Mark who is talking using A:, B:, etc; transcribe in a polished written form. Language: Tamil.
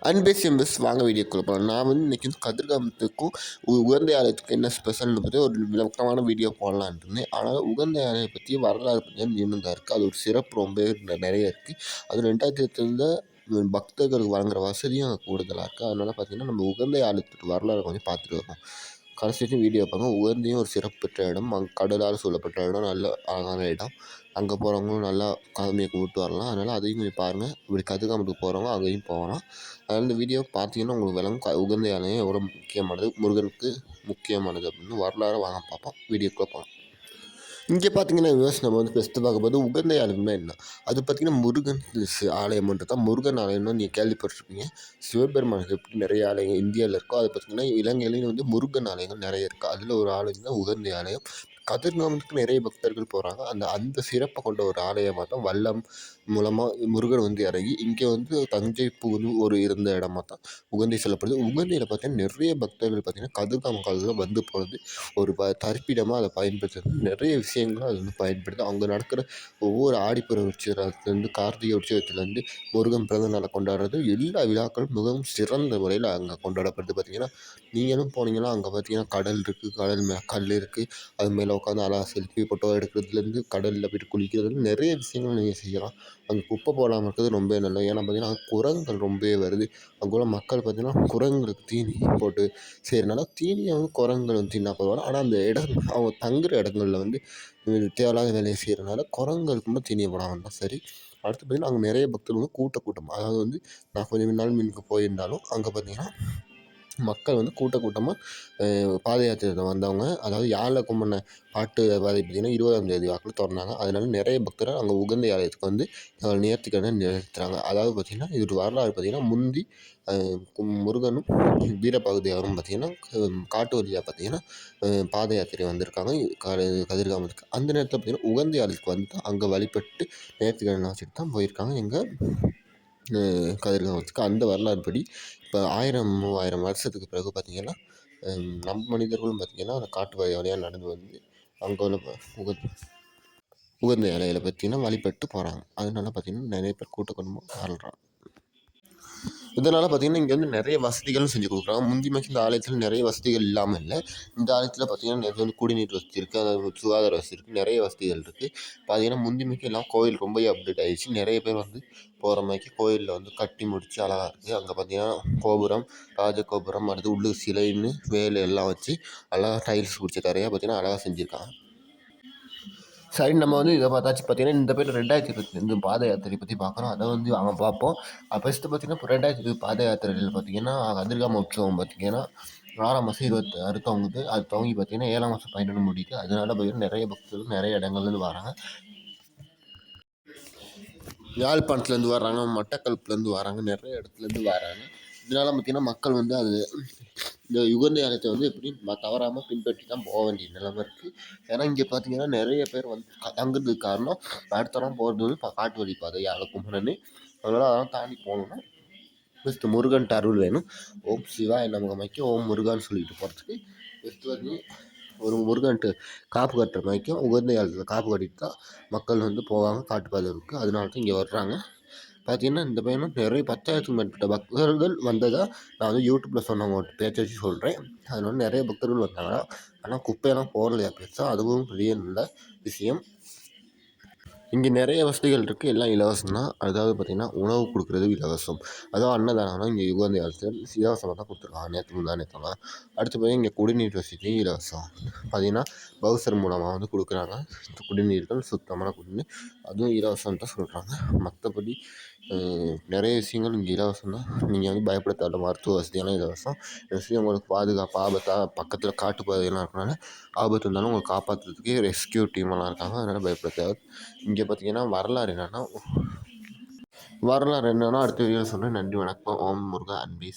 A: அன்பேசியம்பஸ் வாங்க வீடியோக்குள்ள போகலாம். நான் வந்து இன்றைக்கி வந்து கதிர்காமத்துக்கும் உகந்தை ஆலயத்துக்கும் என்ன ஸ்பெஷல்னு பற்றி ஒரு விளக்கமான வீடியோ போடலான்ட்டு இருந்தேன். ஆனால் உகந்தை ஆலயம் பற்றி வரலாறு பற்றி இன்னும் தான் இருக்குது. அது ஒரு சிறப்பு ரொம்ப நிறைய இருக்குது. அது 2008 பக்தர்களுக்கு வழங்குற வசதியும் அங்கே கூடுதலாக இருக்குது. அதனால் பார்த்திங்கன்னா நம்ம உகந்தை ஆலயத்துக்கு வரலாறு கொஞ்சம் பார்த்துட்டு வருவோம். கடைசி வரைக்கும் வீடியோ பார்ப்போம். உகந்தையும் ஒரு சிறப்பு பெற்ற இடம், அங்கே கடலால் சூழப்பட்ட இடம், நல்ல அழகான இடம். அங்கே போகிறவங்களும் நல்லா சாமியை கும்பிட்டு வரலாம். அதனால் அதையும் கொஞ்சம் பாருங்கள். இப்படி கதிர்காமத்துக்கு போகிறவங்க அங்கேயும் போகலாம். அதனால் இந்த வீடியோ பார்த்தீங்கன்னா உங்களுக்கு விளங்கும் உகந்தை ஆலயம் எவ்வளோ முக்கியமானது, முருகனுக்கு முக்கியமானது அப்படின்னு வரலாறு வாங்க பார்ப்போம். வீடியோக்குள்ளே போகலாம். இங்கே பார்த்தீங்கன்னா நம்ம வந்து ஃபஸ்ட்டு பார்க்கும்போது உகந்தை ஆலயம்னா என்ன? அது பார்த்திங்கன்னா முருகன் ஆலயம்ன்றது தான். முருகன் ஆலயம்னு நீங்கள் கேள்விப்பட்டிருப்பீங்க. சிவபெருமானுக்கு எப்படி நிறைய ஆலயங்கள் இந்தியாவில் இருக்கோ, அது பார்த்திங்கன்னா இலங்கையிலையும் வந்து முருகன் ஆலயங்கள் நிறைய இருக்குது. அதில் ஒரு ஆலயம் தான் உகந்தை ஆலயம். கதிர்காமத்துக்கு நிறைய பக்தர்கள் போகிறாங்க. அந்த சிறப்பை கொண்ட ஒரு ஆலயமாக தான் வல்லம் மூலமாக முருகன் வந்து இறங்கி இங்கே வந்து தஞ்சை புகுந்து ஒரு இருந்த இடமா தான் உகந்தை சொல்லப்படுது. உகந்தையில் பார்த்தீங்கன்னா நிறைய பக்தர்கள் பார்த்திங்கன்னா கதிர்காம காலத்தில் வந்து போகிறது ஒரு தரிப்பிடமாக அதை பயன்படுத்துறது நிறைய விஷயங்களும் அது வந்து பயன்படுது. அங்கே நடக்கிற ஒவ்வொரு ஆடிப்புற உற்சவத்துலேருந்து கார்த்திகை உற்சவத்துலேருந்து முருகன் பிறந்த நாளை கொண்டாடுறது எல்லா விழாக்களும் மிகவும் சிறந்த முறையில் அங்கே கொண்டாடப்படுது. பார்த்திங்கன்னா நீங்களும் போனீங்கன்னா அங்கே பார்த்தீங்கன்னா கடல் இருக்குது, கல் இருக்குது, அது மேலே உட்காந்து அழகாக செல்ஃபி ஃபோட்டோ எடுக்கிறதுலேருந்து கடலில் போய்ட்டு குளிக்கிறதுலேருந்து நிறைய விஷயங்கள் நீங்கள் செய்யலாம். அங்கே குப்பை போடாமல் இருக்கிறது ரொம்ப நல்லது. ஏன்னா பார்த்தீங்கன்னா குரங்குகள் ரொம்பவே வருது. அங்கே உள்ள மக்கள் பார்த்திங்கன்னா குரங்குகளுக்கு தீனி போட்டு செய்கிறனால தீனியை வந்து குரங்குகள் வந்து தின்னா பரவாயில்ல. ஆனால் அந்த இடம் அவங்க தங்குற இடங்களில் வந்து தேவையில்லாத வேலையை செய்கிறனால குரங்குகளுக்கு மட்டும் தீனியை போடாமல் இருந்தால் சரி. அடுத்து பார்த்திங்கன்னா அங்கே நிறைய பக்தர்கள் வந்து கூட்டம் அதாவது வந்து நான் கொஞ்சம் நாள் முன்னுக்கு போயிருந்தாலும் அங்கே பார்த்திங்கன்னா மக்கள் வந்து கூட்டமாக பாத யாத்திரை வந்தவங்க, அதாவது யாழில் கும்பிட்ன பாட்டு பாதை பார்த்திங்கன்னா 20ஆம் தேதி வாக்கில் திறந்தாங்க. அதனால நிறைய பக்தர்கள் அங்கே உகந்தை ஆலயத்துக்கு வந்து நேர்த்திக்கடனை நிறைவேற்றுறாங்க. அதாவது பார்த்திங்கன்னா இது ஒரு வரலாறு. பார்த்திங்கன்னா முந்தி முருகனும் வீரபாகுதேவரும் பார்த்திங்கன்னா காட்டு வழியாக பார்த்திங்கன்னா பாத யாத்திரை வந்திருக்காங்க கதிர்காமத்துக்கு. அந்த நேரத்தில் பார்த்திங்கன்னா உகந்தை ஆலயத்துக்கு வந்து தான் அங்கே வழிபட்டு நேர்த்திக்கடனை வச்சுட்டு தான் போயிருக்காங்க எங்கள் கதிர்காமத்துக்கு. அந்த வரலாறு படி இப்போ 1000 3000 வருஷத்துக்கு பிறகு பார்த்திங்கன்னா நம்ம மனிதர்களும் பார்த்திங்கன்னா அந்த காட்டு வழியாக நடந்து வந்து அங்கே உள்ள உகந்த இலையில் பார்த்திங்கன்னா வழிபட்டு போகிறாங்க. அதனால பார்த்திங்கன்னா நிறைய பேர் கூட்டமாக வாழ்கிறாங்க. இதனால் பார்த்திங்கன்னா இங்கே வந்து நிறைய வசதிகளும் செஞ்சு கொடுக்குறாங்க. முந்திமைக்கு இந்த ஆலயத்தில் நிறைய வசதிகள் இல்லாமல் இல்லை. இந்த ஆலயத்தில் பார்த்திங்கன்னா நிறைய வந்து குடிநீர் வசதி இருக்குது, அதாவது சுகாதார வசதி இருக்குது, நிறைய வசதிகள் இருக்குது. பார்த்திங்கன்னா முந்திமைக்கு எல்லாம் கோயில் ரொம்ப அப்டேட் ஆகிடுச்சு. நிறைய பேர் வந்து போகிற மாதிரிக்கு கோயிலில் வந்து கட்டி முடித்து அழகாக இருக்குது. அங்கே பார்த்திங்கன்னா கோபுரம், ராஜகோபுரம், அடுத்து உள்ளூர் சிலைன்னு வேலை எல்லாம் வச்சு அழகாக டைல்ஸ் பிடிச்ச தரையாக பார்த்திங்கன்னா அழகாக செஞ்சுருக்காங்க. சரி, நம்ம வந்து இதை பார்த்தாச்சு. பார்த்திங்கன்னா இந்த பேர் 2022 பாத யாத்திரை பற்றி பார்க்குறோம். அதை வந்து அவங்க பார்ப்போம். ஃபஸ்ட்டு பார்த்திங்கன்னா இப்போ 2020 பாத யாத்திரையில் பார்த்திங்கன்னா கதிர்காம உற்சவம் பார்த்திங்கன்னா 6ஆம் மாதம் 26 துவங்குது. அது துவங்கி பார்த்திங்கன்னா 7ஆம் மாதம் 11 முடியுது. அதனால பார்த்திங்கன்னா நிறைய பக்தர்கள் நிறைய இடங்கள்லேருந்து வராங்க. யாழ்ப்பாணத்துலேருந்து வராங்க, மட்டக்களப்புலேருந்து வராங்க, நிறைய இடத்துலேருந்து வராங்க. இதனால் பார்த்திங்கன்னா மக்கள் வந்து அது இந்த உகந்தை ஆலயத்தை வந்து எப்படியும் தவறாமல் பின்பற்றி தான் போக வேண்டிய நிலைமை இருக்குது. ஏன்னா இங்கே பார்த்திங்கன்னா நிறைய பேர் வந்து தங்குறதுக்கு காரணம் அடுத்தலாம் போகிறது வந்து காட்டு வழி பாதை யாழக்குமரன்னு. அதனால் அதெல்லாம் தாண்டி போகணுன்னா ஃபஸ்ட்டு முருகன்ட்டு அருள் வேணும். ஓம் சிவாய நமகமைக்கு ஓம் முருகான்னு சொல்லிட்டு போகிறதுக்கு ஃபஸ்ட்டு வந்து ஒரு முருகன்ட்டு காப்பு கட்டுற மாதிரிக்கும் உகந்தை ஆலயத்தில் காப்பு கட்டிட்டு தான் மக்கள் வந்து போவாங்க. காட்டுப்பாதை இருக்குது. அதனால தான் இங்கே வர்றாங்க. பார்த்திங்கன்னா இந்த பையனும் நிறைய 10,000க்கும் மேற்பட்ட பக்தர்கள் வந்ததாக நான் வந்து யூடியூப்பில் சொன்னவங்க பேச்சை வச்சு சொல்கிறேன். அதனால நிறைய பக்தர்கள் வந்தாங்க. ஆனால் குப்பையெல்லாம் போடலையா பெருசாக, அதுவும் பெரிய நல்ல விஷயம். இங்கே நிறைய வசதிகள் இருக்குது, எல்லாம் இலவசம் தான். அதாவது பார்த்திங்கன்னா உணவு கொடுக்குறது இலவசம். அதாவது அன்னதானம்னா இங்கே உகந்த ஆலயத்தில் இலவசமாக தான் கொடுத்துருக்காங்க. நேற்று முந்தானேத்தெல்லாம். அடுத்து பார்த்திங்கன்னா இங்கே குடிநீர் வசதியும் இலவசம். பார்த்திங்கன்னா பவுசர் மூலமாக வந்து கொடுக்குறாங்க குடிநீர்கள், சுத்தமான குடிநீர், அதுவும் இலவசம் தான் சொல்கிறாங்க. மற்றபடி நிறைய விஷயங்கள் இங்கே இலவசம் தான். நீங்கள் வந்து பயப்பட தேவையில்ல. மருத்துவ வசதியெல்லாம் இலவசம். உங்களுக்கு பாதுகாப்பு ஆபத்தாக பக்கத்தில் காட்டுப்பாதையெல்லாம் இருக்கனால ஆபத்து இருந்தாலும் உங்களை காப்பாற்றுறதுக்கு ரெஸ்கியூ டீமெல்லாம் இருக்காங்க. அதனால் பயப்பட தேவை. இங்கே பார்த்திங்கன்னா வரலாறு என்னென்னா அடுத்த வீடியோவில் சொல்கிறேன். நன்றி, வணக்கம். ஓம் முருகா அன்பே.